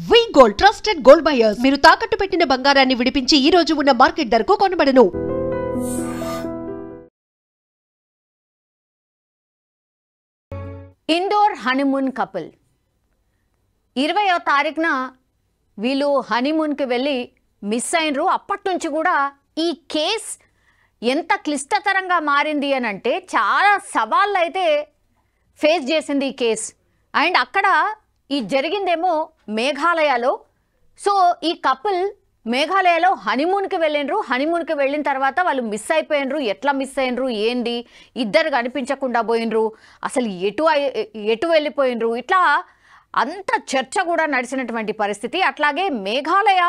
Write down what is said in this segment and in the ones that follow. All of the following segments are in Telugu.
వి గోల్డ్ ట్రస్టెడ్ గోల్డ్ బయర్స్ మీరు తాకట్టు పెట్టిన బంగారాన్ని విడిపించి ఈ రోజు ఉన్న మార్కెట్ ధరకు కొనబడను. ఇండోర్ హనీమూన్ కపుల్ 20వ తారీఖున వీళ్ళు హనీమూన్కి వెళ్ళి మిస్ అయినరు. అప్పటి నుంచి కూడా ఈ కేస్ ఎంత క్లిష్టతరంగా మారింది అని అంటే చాలా సవాళ్ళు అయితే ఫేస్ చేసింది ఈ కేస్. అండ్ అక్కడ ఈ జరిగిందేమో మేఘాలయలో. సో ఈ కపుల్ మేఘాలయలో హనీమూన్కి వెళ్ళినరు. హనీమూన్కి వెళ్ళిన తర్వాత వాళ్ళు మిస్ అయిపోయినరు. ఎట్లా మిస్ అయినరు ఏంది, ఇద్దరు కనిపించకుండా పోయినరు, అసలు ఎటు వెళ్ళిపోయినరు, ఇట్లా అంత చర్చ కూడా నడిచినటువంటి పరిస్థితి. అట్లాగే మేఘాలయ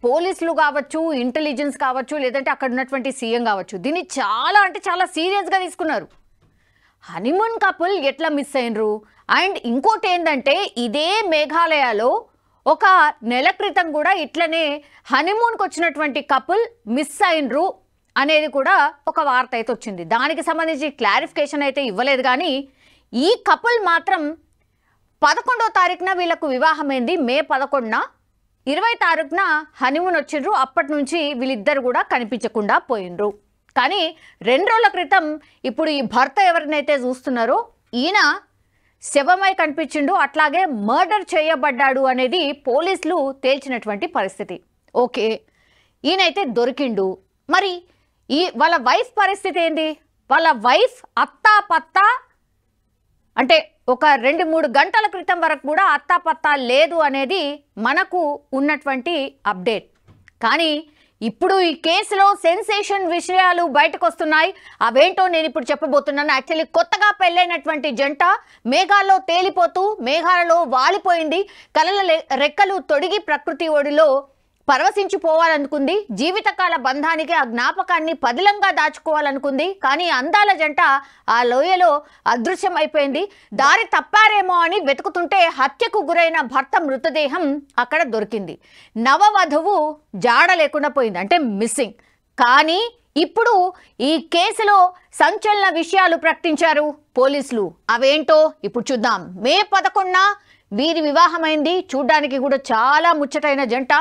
పోలీసులు కావచ్చు, ఇంటెలిజెన్స్ కావచ్చు, లేదంటే అక్కడ ఉన్నటువంటి సీఎం కావచ్చు, దీన్ని చాలా అంటే చాలా సీరియస్గా తీసుకున్నారు. హనీమూన్ కపుల్ ఎట్లా మిస్ అయినరు. అండ్ ఇంకోటి ఏంటంటే ఇదే మేఘాలయలో ఒక నెల క్రితం కూడా ఇట్లనే హనీమూన్కి వచ్చినటువంటి కపుల్ మిస్ అయినరు అనేది కూడా ఒక వార్త అయితే వచ్చింది. దానికి సంబంధించి క్లారిఫికేషన్ అయితే ఇవ్వలేదు. కానీ ఈ కపుల్ మాత్రం 11వ తారీఖున వీళ్ళకు వివాహమైంది. మే 11న 20వ తారీఖున హనీమూన్ వచ్చిండ్రు. అప్పటి నుంచి వీళ్ళిద్దరు కూడా కనిపించకుండా పోయినరు. కానీ 2 రోజుల క్రితం ఇప్పుడు ఈ భర్త ఎవరినైతే చూస్తున్నారో ఈయన శవమై కనిపించిండు. అట్లాగే మర్డర్ చేయబడ్డాడు అనేది పోలీసులు తేల్చినటువంటి పరిస్థితి. ఓకే, ఈయనైతే దొరికిండు. మరి వాళ్ళ వైఫ్ పరిస్థితి ఏంది? వాళ్ళ వైఫ్ అత్తాపత్తా అంటే ఒక 2-3 గంటల క్రితం వరకు కూడా అత్తాపత్తా లేదు అనేది మనకు ఉన్నటువంటి అప్డేట్. కానీ ఇప్పుడు ఈ కేసులో సెన్సేషన్ విషయాలు బయటకు వస్తున్నాయి. అవేంటో నేను ఇప్పుడు చెప్పబోతున్నాను. యాక్చువల్లీ కొత్తగా పెళ్ళైనటువంటి జంట మేఘాల్లో తేలిపోతూ మేఘాలలో వాలిపోయింది. కలల రెక్కలు తొడిగి ప్రకృతి ఒడిలో పరవశించిపోవాలనుకుంది. జీవితకాల బంధానికి ఆ జ్ఞాపకాన్ని పదిలంగా దాచుకోవాలనుకుంది. కానీ అందాల జంట ఆ లోయలో అదృశ్యమైపోయింది. దారి తప్పారేమో అని వెతుకుతుంటే హత్యకు గురైన భర్త మృతదేహం అక్కడ దొరికింది. నవవధువు జాడ లేకుండా పోయింది, అంటే మిస్సింగ్. కానీ ఇప్పుడు ఈ కేసులో సంచలన విషయాలు ప్రకటించారు పోలీసులు. అవేంటో ఇప్పుడు చూద్దాం. మే 11న వీరి వివాహమైంది. చూడ్డానికి కూడా చాలా ముచ్చటైన జంట.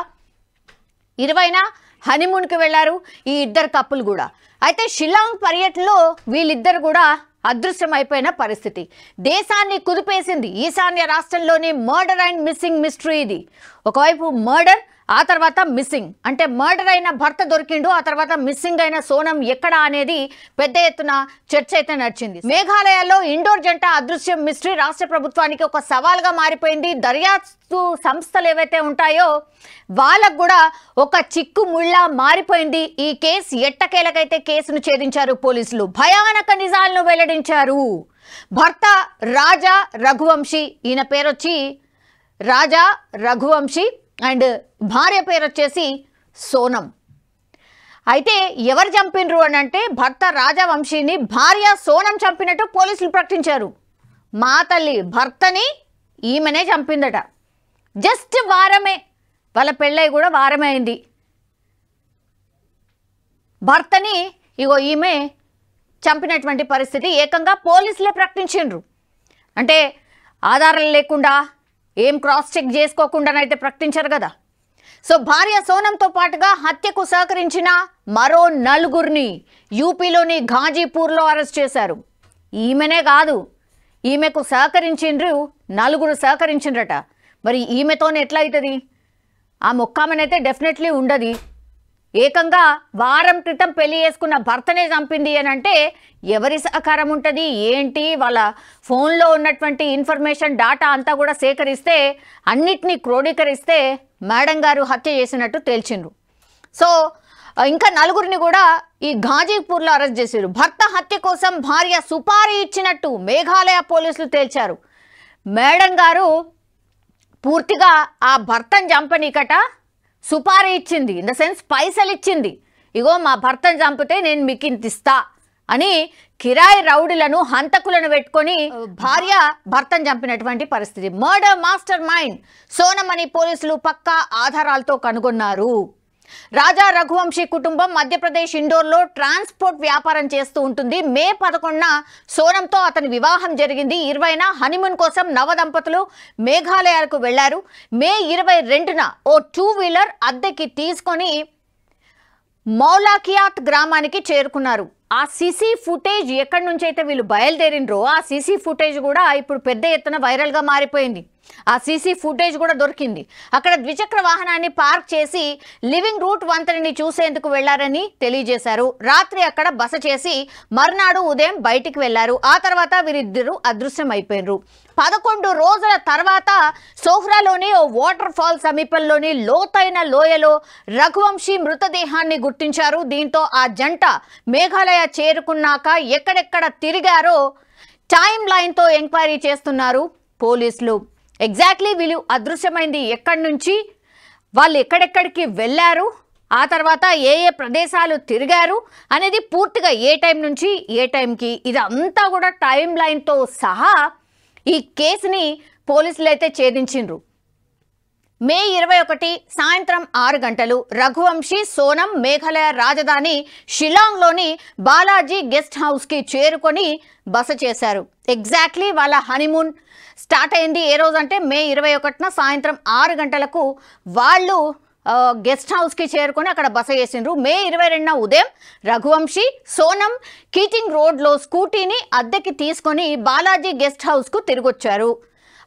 20న హనీమూన్కి వెళ్ళారు ఈ ఇద్దరు కపుల్ కూడా. అయితే షిల్లాంగ్ పర్యటనలో వీళ్ళిద్దరు కూడా అదృశ్యమైపోయిన పరిస్థితి దేశాన్ని కుదిపేసింది. ఈశాన్య రాష్ట్రంలోని మర్డర్ అండ్ మిస్సింగ్ మిస్టరీ ఇది. ఒకవైపు మర్డర్, ఆ తర్వాత మిస్సింగ్. అంటే మర్డర్ అయిన భర్త దొరికిండు, ఆ తర్వాత మిస్సింగ్ అయిన సోనం ఎక్కడ అనేది పెద్ద ఎత్తున చర్చ అయితే నడిచింది. మేఘాలయలో ఇండోర్ జంట అదృశ్యం మిస్టరీ రాష్ట్ర ప్రభుత్వానికి ఒక సవాల్గా మారిపోయింది. దర్యాప్తు సంస్థలు ఏవైతే ఉంటాయో వాళ్ళకు కూడా ఒక చిక్కు ముళ్ళ మారిపోయింది. ఈ కేసు ఎట్టకేలకైతే కేసును ఛేదించారు పోలీసులు. భయానక నిజాలను వెల్లడించారు. భర్త రాజా రఘువంశీ, ఈయన పేరు వచ్చి రాజా రఘువంశీ అండ్ భార్య పేరు వచ్చేసి సోనం. అయితే ఎవరు చంపినరు అని అంటే భర్త రాజవంశీని భార్య సోనం చంపినట్టు పోలీసులు ప్రకటించారు. మా తల్లి, భర్తని ఈమెనే చంపిందట. జస్ట్ వారమే, వాళ్ళ పెళ్ళై కూడా వారమే అయింది. భర్తని ఇగో ఈమె చంపినటువంటి పరిస్థితి ఏకంగా పోలీసులే ప్రకటించిండ్రు. అంటే ఆధారాలు లేకుండా, ఏం క్రాస్ చెక్ చేసుకోకుండానైతే ప్రకటించారు కదా. సో భార్య సోనంతో పాటుగా హత్యకు సహకరించిన మరో 4గురిని యూపీలోని ఘాజీపూర్లో అరెస్ట్ చేశారు. ఈమెనే కాదు, ఈమెకు సహకరించిండ్రు 4 సహకరించిండ్రట. మరి ఈమెతోనే ఎట్లా అవుతుంది? ఆ మొక్కామనైతే డెఫినెట్లీ ఉండదు. ఏకంగా వారం క్రితం పెళ్లి చేసుకున్న భర్తనే చంపింది అని అంటే ఎవరి సహకారం ఉంటుంది ఏంటి? వాళ్ళ ఫోన్లో ఉన్నటువంటి ఇన్ఫర్మేషన్, డాటా అంతా కూడా సేకరిస్తే, అన్నిటినీ క్రోడీకరిస్తే మేడం గారు హత్య చేసినట్టు తేల్చిండ్రు. సో ఇంకా 4గురిని కూడా ఈ ఘాజీపూర్లో అరెస్ట్ చేశారు. భర్త హత్య కోసం భార్య సుపారీ ఇచ్చినట్టు మేఘాలయ పోలీసులు తేల్చారు. మేడం గారు పూర్తిగా ఆ భర్తను చంపనీకట సుపారీ ఇచ్చింది. ఇన్ ద సెన్స్ పైసలు ఇచ్చింది. ఇగో మా భర్తను చంపితే నేను మీకు ఇంత ఇస్తా అని కిరాయి రౌడీలను, హంతకులను పెట్టుకొని భార్య భర్తను చంపినటువంటి పరిస్థితి. మర్డర్ మాస్టర్ మైండ్ సోనం అని పోలీసులు పక్కా ఆధారాలతో కనుగొన్నారు. రాజా రఘువంశీ కుటుంబం మధ్యప్రదేశ్ ఇండోర్లో ట్రాన్స్పోర్ట్ వ్యాపారం చేస్తూ ఉంటుంది. మే 11న సోనంతో అతని వివాహం జరిగింది. 20న హనీమూన్ కోసం నవదంపతులు మేఘాలయాలకు వెళ్లారు. మే 22న ఓ 2-వీలర్ అద్దెకి తీసుకొని మౌలాకియాత్ గ్రామానికి చేరుకున్నారు. ఆ సీసీ ఫుటేజ్ ఎక్కడి నుంచి అయితే వీళ్ళు బయలుదేరిండ్రో ఆ సీసీ ఫుటేజ్ కూడా ఇప్పుడు పెద్ద ఎత్తున వైరల్గా మారిపోయింది. ఆ సీసీ ఫుటేజ్ కూడా దొరికింది. అక్కడ ద్విచక్ర వాహనాన్ని పార్క్ చేసి లివింగ్ రూట్ వంతెనని చూసేందుకు వెళ్లారని తెలియజేశారు. రాత్రి అక్కడ బస చేసి మర్నాడు ఉదయం బయటికి వెళ్లారు. ఆ తర్వాత వీరిద్దరూ అదృశ్యం అయిపోయినారు. 11 రోజుల తర్వాత సోహ్రాలోని ఓ వాటర్ ఫాల్ సమీపంలోని లోతైన లోయలో రఘువంశీ మృతదేహాన్ని గుర్తించారు. దీంతో ఆ జంట మేఘాలయ చేరుకున్నాక ఎక్కడెక్కడ తిరిగారో టైం లైన్తో ఎంక్వైరీ చేస్తున్నారు పోలీసులు. ఎగ్జాక్ట్లీ వీళ్ళు అదృశ్యమైంది ఎక్కడి నుంచి, వాళ్ళు ఎక్కడెక్కడికి వెళ్ళారు, ఆ తర్వాత ఏ ఏ ప్రదేశాలు తిరిగారు అనేది పూర్తిగా ఏ టైం నుంచి ఏ టైంకి ఇదంతా కూడా టైం లైన్తో సహా ఈ కేసుని పోలీసులు అయితే ఛేదించిండ్రు. మే 21 సాయంత్రం 6 గంటలు రఘువంశీ సోనం మేఘాలయ రాజధాని షిలాంగ్లోని బాలాజీ గెస్ట్ హౌస్కి చేరుకొని బస చేశారు. ఎగ్జాక్ట్లీ వాళ్ళ హనీమూన్ స్టార్ట్ అయింది ఏ రోజు అంటే మే 21న సాయంత్రం 6 గంటలకు వాళ్ళు గెస్ట్ హౌస్కి చేరుకొని అక్కడ బస చేసిండ్రు. మే 22న ఉదయం రఘువంశీ సోనం కీటింగ్ రోడ్లో స్కూటీని అద్దెకి తీసుకొని బాలాజీ గెస్ట్ హౌస్కు తిరిగొచ్చారు.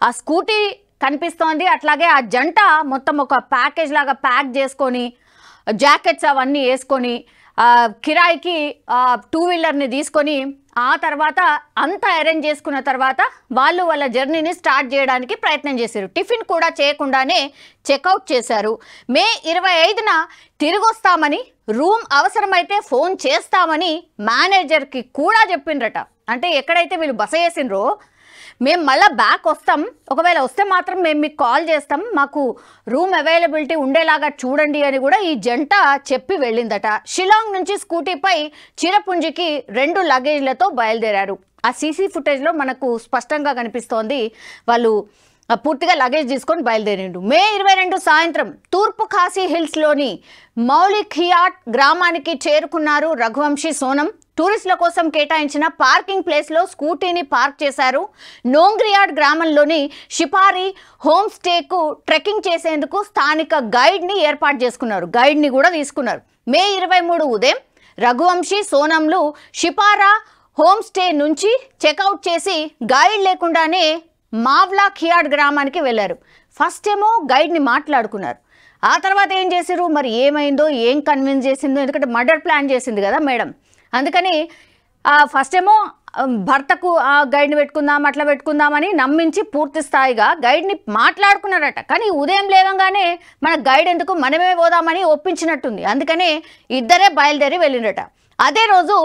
ఆ స్కూటీ కనిపిస్తోంది. అట్లాగే ఆ జంట మొత్తం ఒక ప్యాకేజ్ లాగా ప్యాక్ చేసుకొని జాకెట్స్ అవన్నీ వేసుకొని కిరాయికి 2-వీలర్ని తీసుకొని ఆ తర్వాత అంతా అరేంజ్ చేసుకున్న తర్వాత వాళ్ళు వాళ్ళ జర్నీని స్టార్ట్ చేయడానికి ప్రయత్నం చేశారు. టిఫిన్ కూడా చేయకుండానే చెక్అవుట్ చేశారు. మే 25న తిరిగి వస్తామని, రూమ్ అవసరమైతే ఫోన్ చేస్తామని మేనేజర్కి కూడా చెప్పిండ్రట. అంటే ఎక్కడైతే వీళ్ళు బస చేసిండ్రో మేము మళ్ళీ బ్యాక్ వస్తాం, ఒకవేళ వస్తే మాత్రం మేము మీకు కాల్ చేస్తాం, మాకు రూమ్ అవైలబిలిటీ ఉండేలాగా చూడండి అని కూడా ఈ జంట చెప్పి వెళ్ళిందట. షిలాంగ్ నుంచి స్కూటీపై చిరపుంజికి 2 లగేజ్లతో బయలుదేరారు. ఆ సీసీ ఫుటేజ్లో మనకు స్పష్టంగా కనిపిస్తోంది వాళ్ళు పూర్తిగా లగేజ్ తీసుకొని బయలుదేరిండు. మే 22 సాయంత్రం తూర్పు ఖాసీ హిల్స్లోని మౌలిఖియాట్ గ్రామానికి చేరుకున్నారు రఘువంశీ సోనం. టూరిస్టుల కోసం కేటాయించిన పార్కింగ్ ప్లేస్లో స్కూటీని పార్క్ చేశారు. నోంగ్రియాడ్ గ్రామంలోని షిపారి హోమ్ స్టేకు ట్రెక్కింగ్ చేసేందుకు స్థానిక గైడ్ని ఏర్పాటు చేసుకున్నారు. గైడ్ని కూడా తీసుకున్నారు. మే 23 ఉదయం రఘువంశీ సోనంలు షిపారా హోమ్ స్టే నుంచి చెక్అవుట్ చేసి గైడ్ లేకుండానే మావ్లా ఖియాడ్ గ్రామానికి వెళ్ళారు. ఫస్ట్ ఏమో గైడ్ని మాట్లాడుకున్నారు. ఆ తర్వాత ఏం చేశారు మరి, ఏమైందో ఏం కన్విన్స్ చేసిందో, ఎందుకంటే మర్డర్ ప్లాన్ చేసింది కదా మేడం, అందుకని ఫస్ట్ ఏమో భర్తకు గైడ్ని పెట్టుకుందాం అట్లా పెట్టుకుందామని నమ్మించి పూర్తి స్థాయిగా గైడ్ని మాట్లాడుకున్నారట. కానీ ఉదయం లేవగానే మన గైడ్ ఎందుకు మనమే పోదామని ఒప్పించినట్టుంది. అందుకనే ఇద్దరే బయలుదేరి వెళ్ళిండట. అదే రోజు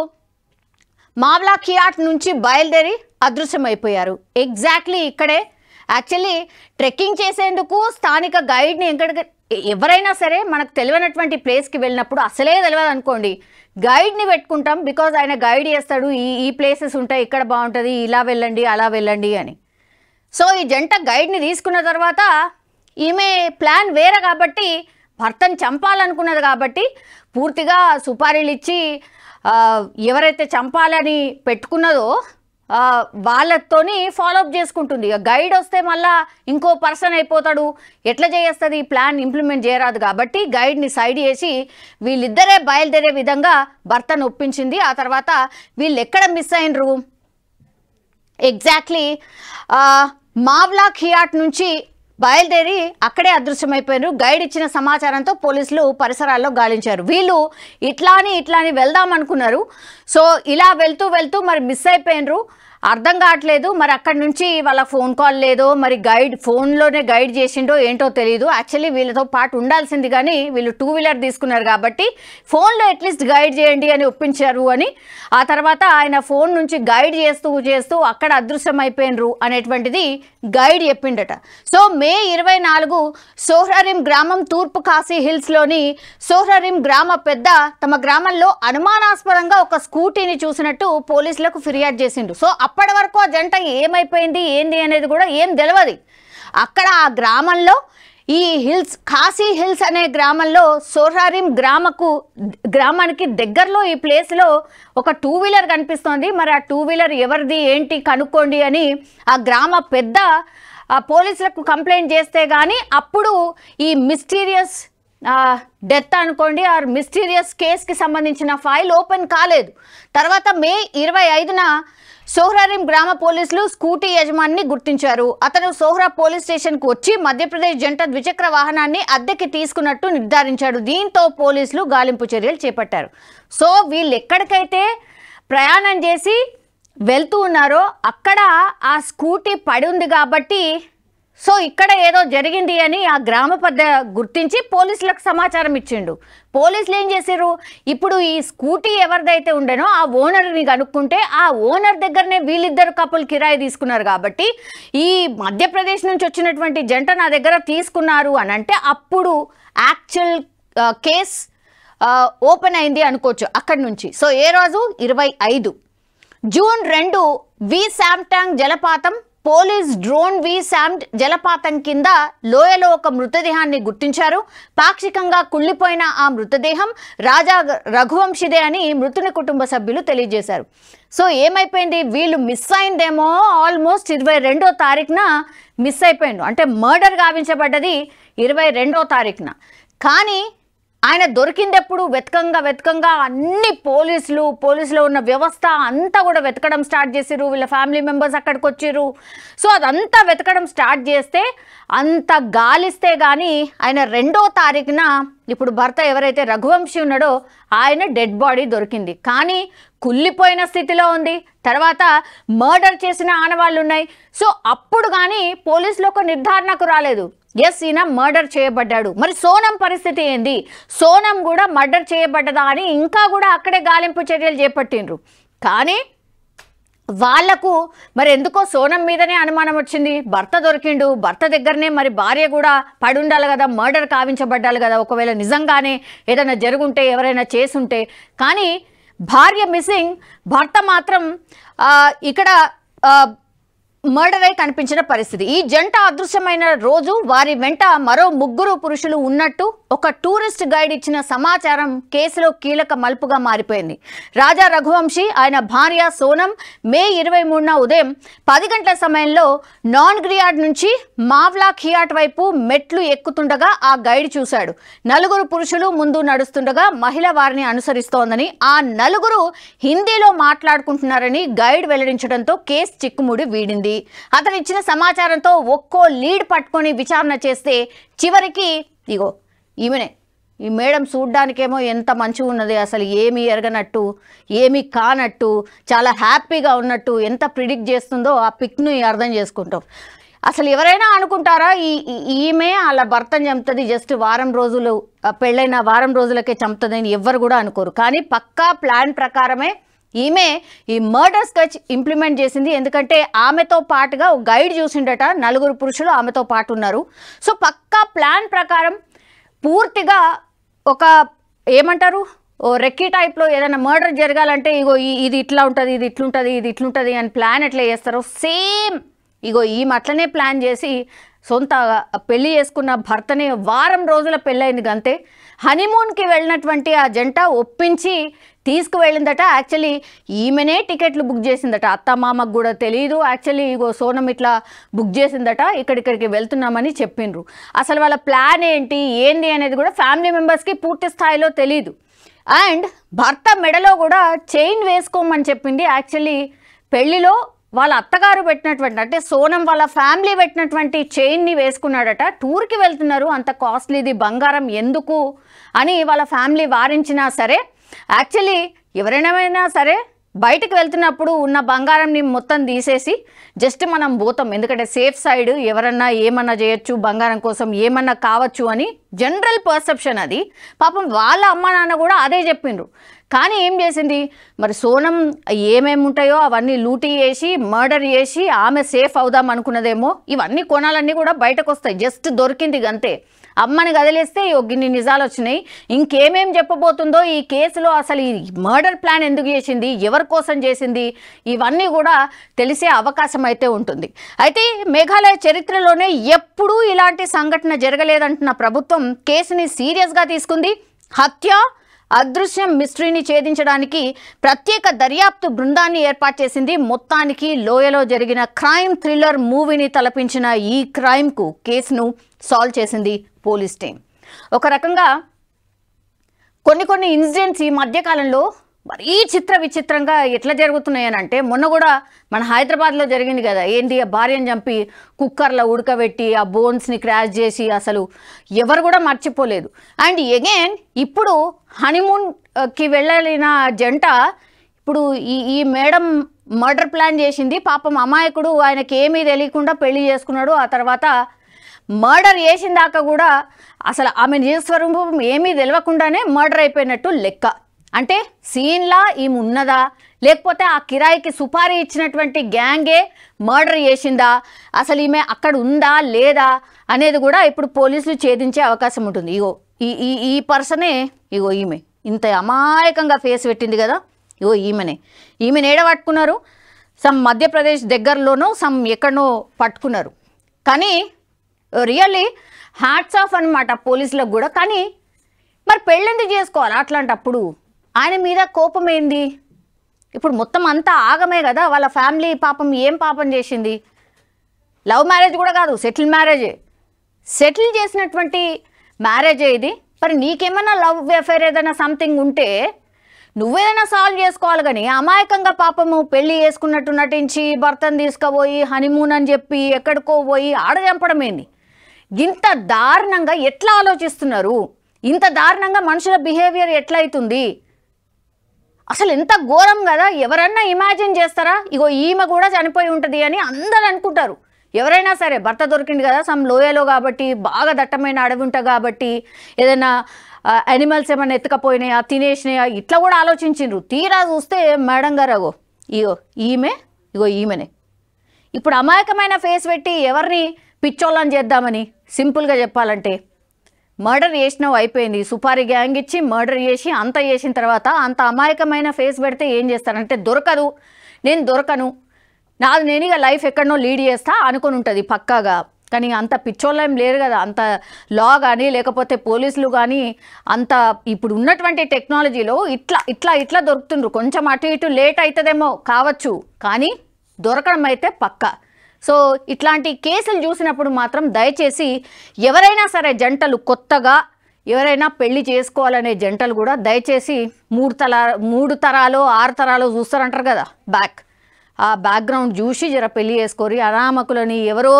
మావ్లా ఖియాట్ నుంచి బయలుదేరి అదృశ్యమైపోయారు. ఎగ్జాక్ట్లీ ఇక్కడే యాక్చువల్లీ ట్రెక్కింగ్ చేసేందుకు స్థానిక గైడ్ని ఎవరైనా సరే మనకు తెలియనటువంటి ప్లేస్కి వెళ్ళినప్పుడు అసలే తెలియదు అనుకోండి, గైడ్ని పెట్టుకుంటాం. బికాజ్ ఆయన గైడ్ చేస్తాడు, ఈ ప్లేసెస్ ఉంటాయి, ఇక్కడ బాగుంటుంది, ఇలా వెళ్ళండి అలా వెళ్ళండి అని. సో ఈ జంట గైడ్ని తీసుకున్న తర్వాత ఈమె ప్లాన్ వేరే కాబట్టి, భర్తను చంపాలనుకున్నది కాబట్టి పూర్తిగా సుపారీలు ఇచ్చి ఎవరైతే చంపాలని పెట్టుకున్నదో వాళ్ళతోని ఫాలోఅప్ చేసుకుంటుంది. ఇక గైడ్ వస్తే మళ్ళా ఇంకో పర్సన్ అయిపోతాడు, ఎట్లా చేస్తుంది, ఈ ప్లాన్ ఇంప్లిమెంట్ చేయరాదు కాబట్టి గైడ్ని సైడ్ చేసి వీళ్ళిద్దరే బయలుదేరే విధంగా భర్తను ఒప్పించింది. ఆ తర్వాత వీళ్ళు ఎక్కడ మిస్ అయినరు, ఎగ్జాక్ట్లీ మావ్లా ఖియాట్ నుంచి బయలుదేరి అక్కడే అదృశ్యమైపోయారు. గైడ్ ఇచ్చిన సమాచారంతో పోలీసులు పరిసరాల్లో గాలించారు. వీళ్ళు ఇట్లాని వెళ్దాం అనుకున్నారు. సో ఇలా వెళ్తూ మరి మిస్ అయిపోయినరు. అర్థం కావట్లేదు మరి అక్కడి నుంచి వాళ్ళ ఫోన్ కాల్ లేదో, మరి గైడ్ ఫోన్లోనే గైడ్ చేసిండో ఏంటో తెలియదు. యాక్చువల్లీ వీళ్ళతో పాటు ఉండాల్సింది కానీ వీళ్ళు 2-వీలర్ తీసుకున్నారు కాబట్టి ఫోన్లో అట్లీస్ట్ గైడ్ చేయండి అని ఒప్పించారు అని. ఆ తర్వాత ఆయన ఫోన్ నుంచి గైడ్ చేస్తూ అక్కడ అదృశ్యమైపోయినరు అనేటువంటిది గైడ్ చెప్పిండట. సో మే 24 సోహ్రారిం గ్రామం తూర్పు ఖాసీ హిల్స్లోని సోహ్రారిం గ్రామ పెద్ద తమ గ్రామంలో అనుమానాస్పదంగా ఒక స్కూటీని చూసినట్టు పోలీసులకు ఫిర్యాదు చేసిండు. సో అప్పటి వరకు ఆ జంట ఏమైపోయింది ఏంది అనేది కూడా ఏం తెలియదు. అక్కడ ఆ గ్రామంలో ఈ హిల్స్ ఖాసీ హిల్స్ అనే గ్రామంలో సోహ్రారిం గ్రామానికి దగ్గరలో ఈ ప్లేస్లో ఒక 2 వీలర్ కనిపిస్తోంది. మరి ఆ 2 వీలర్ ఎవరిది ఏంటి కనుక్కోండి అని ఆ గ్రామ పెద్ద పోలీసులకు కంప్లైంట్ చేస్తే కానీ అప్పుడు ఈ మిస్టీరియస్ డెత్ అనుకోండి ఆ మిస్టీరియస్ కేసుకి సంబంధించిన ఫైల్ ఓపెన్ కాలేదు. తర్వాత మే 25న సోహ్రారిం గ్రామ పోలీసులు స్కూటీ యజమానిని గుర్తించారు. అతను సోహ్రా పోలీస్ స్టేషన్కు వచ్చి మధ్యప్రదేశ్ జంట ద్విచక్ర వాహనాన్ని అద్దెకి తీసుకున్నట్టు నిర్ధారించాడు. దీంతో పోలీసులు గాలింపు చర్యలు చేపట్టారు. సో వీళ్ళు ఎక్కడికైతే ప్రయాణం చేసి వెళ్తూ ఉన్నారో అక్కడ ఆ స్కూటీ పడి ఉంది కాబట్టి సో ఇక్కడ ఏదో జరిగింది అని ఆ గ్రామ పెద్ద గుర్తించి పోలీసులకు సమాచారం ఇచ్చిండు. పోలీసులు ఏం చేశారు, ఇప్పుడు ఈ స్కూటీ ఎవరిదైతే ఉండేనో ఆ ఓనర్ని కనుక్కుంటే ఆ ఓనర్ దగ్గరనే వీళ్ళిద్దరు కపుల్ కిరాయి తీసుకున్నారు కాబట్టి ఈ మధ్యప్రదేశ్ నుంచి వచ్చినటువంటి జంట నా దగ్గర తీసుకున్నారు అని అంటే అప్పుడు యాక్చువల్ కేస్ ఓపెన్ అయింది అనుకోవచ్చు అక్కడి నుంచి. సో ఏ రోజు 25 జూన్ 2 వి శామ్టాంగ్ జలపాతం పోలీస్ డ్రోన్ వి శామ్డ్ జలపాతం కింద లోయలో ఒక మృతదేహాన్ని గుర్తించారు. పాక్షికంగా కుళ్ళిపోయిన ఆ మృతదేహం రాజా రఘువంశిదే అని మృతుని కుటుంబ సభ్యులు తెలియజేశారు. సో ఏమైపోయింది, వీళ్ళు మిస్ అయిందేమో ఆల్మోస్ట్ 22వ తారీఖున మిస్ అయిపోయిండు. అంటే మర్డర్ గావించబడ్డది 22వ తారీఖున. కానీ ఆయన దొరికిందెప్పుడు వెతకంగా అన్ని పోలీసులో ఉన్న వ్యవస్థ అంతా కూడా వెతకడం స్టార్ట్ చేసిరు. వీళ్ళ ఫ్యామిలీ మెంబర్స్ అక్కడికి వచ్చిర్రు. సో అదంతా వెతకడం స్టార్ట్ చేస్తే అంత గాలిస్తే కానీ ఆయన 2వ తారీఖున ఇప్పుడు భర్త ఎవరైతే రఘువంశీ ఉన్నాడో ఆయన డెడ్ బాడీ దొరికింది. కానీ కుళ్ళిపోయిన స్థితిలో ఉంది. తర్వాత మర్డర్ చేసిన ఆనవాళ్ళు ఉన్నాయి. సో అప్పుడు కానీ పోలీసులు ఒక నిర్ధారణకు రాలేదు, ఎస్ ఈయన మర్డర్ చేయబడ్డాడు. మరి సోనం పరిస్థితి ఏంది, సోనం కూడా మర్డర్ చేయబడ్డదా అని ఇంకా కూడా అక్కడే గాలింపు చర్యలు చేపట్టిండ్రు. కానీ వాళ్లకు మరి ఎందుకో సోనం మీదనే అనుమానం వచ్చింది. భర్త దొరికిండు, భర్త దగ్గరనే మరి భార్య కూడా పడి ఉండాలి కదా, మర్డర్ కావించబడ్డాలి కదా, ఒకవేళ నిజంగానే ఏదైనా జరుగుంటే ఎవరైనా చేసుంటే. కానీ భార్య మిస్సింగ్, భర్త మాత్రం ఇక్కడ మర్డర్ అయి కనిపించిన పరిస్థితి. ఈ జంట అదృశ్యమైన రోజు వారి వెంట మరో 3 పురుషులు ఉన్నట్టు ఒక టూరిస్ట్ గైడ్ ఇచ్చిన సమాచారం కేసులో కీలక మలుపుగా మారిపోయింది. రాజా రఘువంశీ ఆయన భార్య సోనం మే 23న ఉదయం 10 గంటల సమయంలో నాన్గ్రియాడ్ నుంచి మావ్లా ఖియాట్ వైపు మెట్లు ఎక్కుతుండగా ఆ గైడ్ చూశాడు. 4 పురుషులు ముందు నడుస్తుండగా మహిళ వారిని అనుసరిస్తోందని, ఆ 4 హిందీలో మాట్లాడుకుంటున్నారని గైడ్ వెల్లడించడంతో కేసు చిక్కుముడి వీడింది. అతను ఇచ్చిన సమాచారంతో ఒక్కో లీడ్ పట్టుకొని విచారణ చేస్తే చివరికి ఇగో ఈమెనే, ఈ మేడం చూడ్డానికేమో ఎంత మంచిగా ఉన్నది, అసలు ఏమీ ఎరగనట్టు ఏమీ కానట్టు చాలా హ్యాపీగా ఉన్నట్టు ఎంత ప్రిడిక్ట్ చేస్తుందో ఆ పిక్ను అర్థం చేసుకుంటాం. అసలు ఎవరైనా అనుకుంటారా ఈమె వాళ్ళ భర్తను చంపుతుంది, జస్ట్ వారం రోజులు పెళ్ళైన వారం రోజులకే చంపుతుందని ఎవ్వరు కూడా అనుకోరు. కానీ పక్కా ప్లాన్ ప్రకారమే ఈమె ఈ మర్డర్ స్కెచ్ ఇంప్లిమెంట్ చేసింది. ఎందుకంటే ఆమెతో పాటుగా ఒక గైడ్ చూసిండట, 4 పురుషులు ఆమెతో పాటు ఉన్నారు. సో పక్కా ప్లాన్ ప్రకారం పూర్తిగా ఒక ఏమంటారు రెక్కీ టైప్లో ఏదైనా మర్డర్ జరగాలంటే ఇగో ఇది ఇట్లా ఉంటుంది, ఇది ఇట్లుంటుంది, ఇది ఇట్లుంటుంది అని ప్లాన్ ఎట్లా చేస్తారో సేమ్ ఇగో ఈమె అట్లనే ప్లాన్ చేసి సొంత పెళ్లి చేసుకున్న భర్తని వారం రోజుల పెళ్ళైంది అంతే. హనీమూన్కి వెళ్ళినటువంటి ఆ జంట ఒప్పించి తీసుకువెళ్ళిందట. యాక్చువల్లీ ఈమెనే టికెట్లు బుక్ చేసిందట, అత్తమామకు కూడా తెలియదు. యాక్చువల్లీ ఇగో సోనం ఇట్లా బుక్ చేసిందట, ఇక్కడికి వెళ్తున్నామని చెప్పిండ్రు. అసలు వాళ్ళ ప్లాన్ ఏంది అనేది కూడా ఫ్యామిలీ మెంబర్స్కి పూర్తి స్థాయిలో తెలియదు. అండ్ భర్త మెడలో కూడా చైన్ వేసుకోమని చెప్పింది. యాక్చువల్లీ పెళ్లిలో వాళ్ళ అత్తగారు పెట్టినటువంటి, అంటే సోనం వాళ్ళ ఫ్యామిలీ పెట్టినటువంటి చైన్ని వేసుకున్నాడట. టూర్కి వెళ్తున్నారు, అంత కాస్ట్లీది బంగారం ఎందుకు అని వాళ్ళ ఫ్యామిలీ వారించినా సరే, యాక్చువల్లీ ఎవరైనా సరే బయటకు వెళ్తున్నప్పుడు ఉన్న బంగారంని మొత్తం తీసేసి జస్ట్ మనం పోతాం, ఎందుకంటే సేఫ్ సైడ్ ఎవరన్నా ఏమన్నా చేయొచ్చు, బంగారం కోసం ఏమన్నా కావచ్చు అని జనరల్ పర్సెప్షన్ అది. పాపం వాళ్ళ అమ్మ నాన్న కూడా అదే చెప్పిండ్రు. కానీ ఏం చేసింది మరి సోనం, ఏమేమి ఉంటాయో అవన్నీ లూటీ చేసి మర్డర్ చేసి ఆమె సేఫ్ అవుదాం అనుకున్నదేమో. ఇవన్నీ కోణాలన్నీ కూడా బయటకు వస్తాయి. జస్ట్ దొరికింది అంతే. అమ్మని కదిలేస్తే ఇన్ని నిజాలు వచ్చినాయి. ఇంకేమేం చెప్పబోతుందో ఈ కేసులో, అసలు ఈ మర్డర్ ప్లాన్ ఎందుకు చేసింది, ఎవరి కోసం చేసింది, ఇవన్నీ కూడా తెలిసే అవకాశం అయితే ఉంటుంది. అయితే మేఘాలయ చరిత్రలోనే ఎప్పుడూ ఇలాంటి సంఘటన జరగలేదంటున్న ప్రభుత్వం కేసుని సీరియస్గా తీసుకుంది. హత్య, అదృశ్యం మిస్టరీని ఛేదించడానికి ప్రత్యేక దర్యాప్తు బృందాన్ని ఏర్పాటు చేసింది. మొత్తానికి లోయలో జరిగిన క్రైమ్ థ్రిల్లర్ మూవీని తలపించిన ఈ క్రైమ్కు కేసును సాల్వ్ చేసింది పోలీస్ టీం. ఒక రకంగా కొన్ని ఇన్సిడెంట్స్ ఈ మధ్యకాలంలో మరీ విచిత్రంగా ఎట్లా జరుగుతున్నాయని అంటే, మొన్న కూడా మన హైదరాబాద్లో జరిగింది కదా, ఏంటి ఆ భార్యను చంపి కుక్కర్లో ఉడకబెట్టి ఆ బోన్స్ని క్రాష్ చేసి అసలు ఎవరు కూడా మర్చిపోలేదు. అండ్ అగైన్ ఇప్పుడు హనీమూన్కి వెళ్ళిన జంట ఇప్పుడు ఈ మేడం మర్డర్ ప్లాన్ చేసింది. పాపం అమాయకుడు, ఆయనకి ఏమీ తెలియకుండా పెళ్లి చేసుకున్నాడు. ఆ తర్వాత మర్డర్ చేసిన దాకా కూడా అసలు ఆమె నిజస్వరూపం ఏమీ తెలియకుండానే మర్డర్ అయిపోయినట్టు లెక్క. అంటే సీన్లా ఈమె ఉన్నదా, లేకపోతే ఆ కిరాయికి సుపారీ ఇచ్చినటువంటి గ్యాంగే మర్డర్ చేసిందా, అసలు ఈమె అక్కడ ఉందా లేదా అనేది కూడా ఇప్పుడు పోలీసులు ఛేదించే అవకాశం ఉంటుంది. ఇగో ఈ పర్సనే, ఇగో ఈమె ఇంత అమాయకంగా ఫేస్ పెట్టింది కదా, ఇగో ఈమెను ఏడ పట్టుకున్నారు, సమ్ మధ్యప్రదేశ్ దగ్గరలోనో సమ్ ఎక్కడనో పట్టుకున్నారు. కానీ రియల్లీ హ్యాట్స్ ఆఫ్ అనమాట పోలీసులకు కూడా. కానీ మరి పెళ్ళెందుకు చేసుకోవాలి అట్లాంటప్పుడు? ఆయన మీద కోపం ఏంది? ఇప్పుడు మొత్తం అంతా ఆగమే కదా. వాళ్ళ ఫ్యామిలీ పాపం ఏం పాపం చేసింది? లవ్ మ్యారేజ్ కూడా కాదు, సెటిల్ మ్యారేజే. సెటిల్ చేసినటువంటి మ్యారేజే ఇది. మరి నీకేమైనా లవ్ అఫేర్ ఏదైనా సంథింగ్ ఉంటే నువ్వేదైనా సాల్వ్ చేసుకోవాలి. కానీ అమాయకంగా పాపము పెళ్లి చేసుకున్నట్టు నటించి భర్తను తీసుకుపోయి హనీమూన్ అని చెప్పి ఎక్కడికో పోయి ఆడ చంపడం ఏంది? ఇంత దారుణంగా ఎట్లా ఆలోచిస్తున్నారు? ఇంత దారుణంగా మనుషుల బిహేవియర్ ఎట్లా అవుతుంది? అసలు ఎంత ఘోరం కదా. ఎవరన్నా ఇమాజిన్ చేస్తారా? ఇగో ఈమె కూడా చనిపోయి ఉంటుంది అని అందరూ అనుకుంటారు. ఎవరైనా సరే భర్త దొరికింది కదా సమ్ లోయలో కాబట్టి, బాగా దట్టమైన అడవి ఉంటా కాబట్టి, ఏదైనా యానిమల్స్ ఏమైనా ఎత్తుకపోయినాయా, తినేసినాయా, ఇట్లా కూడా ఆలోచించిండ్రు. తీరా చూస్తే మేడం గారు ఈమెనే. ఇప్పుడు అమాయకమైన ఫేస్ పెట్టి ఎవరిని పిచ్చోళ్ళని చేద్దామని, సింపుల్గా చెప్పాలంటే మర్డర్ చేసినావు అయిపోయింది. సుపారీ గ్యాంగ్ ఇచ్చి మర్డర్ చేసి అంత చేసిన తర్వాత అంత అమాయకమైన ఫేస్ పెడితే ఏం చేస్తారంటే, నేను దొరకను, నేను ఇక లైఫ్ ఎక్కడనో లీడ్ చేస్తా అనుకుని ఉంటుంది పక్కాగా. కానీ అంత పిచ్చోళ్ళు ఏం లేరు కదా. అంత లా కానీ లేకపోతే పోలీసులు కానీ అంత ఇప్పుడు ఉన్నటువంటి టెక్నాలజీలో ఇట్లా దొరుకుతుండ్రు. కొంచెం అటు ఇటు లేట్ అవుతుందేమో కావచ్చు, కానీ దొరకడం అయితే పక్కా. సో ఇట్లాంటి కేసులు చూసినప్పుడు మాత్రం దయచేసి ఎవరైనా సరే జంటలు, కొత్తగా ఎవరైనా పెళ్లి చేసుకోవాలనే జంటలు కూడా దయచేసి 3 తరాలు 6 తరాలు చూస్తారంటారు కదా, ఆ బ్యాక్గ్రౌండ్ చూసి జర పెళ్లి చేసుకోరి. అనామకులని ఎవరో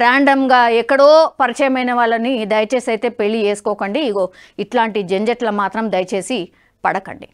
ర్యాండమ్గా ఎక్కడో పరిచయమైన వాళ్ళని దయచేసి అయితే పెళ్లి చేసుకోకండి. ఇగో ఇట్లాంటి జంజట్ల మాత్రం దయచేసి పడకండి.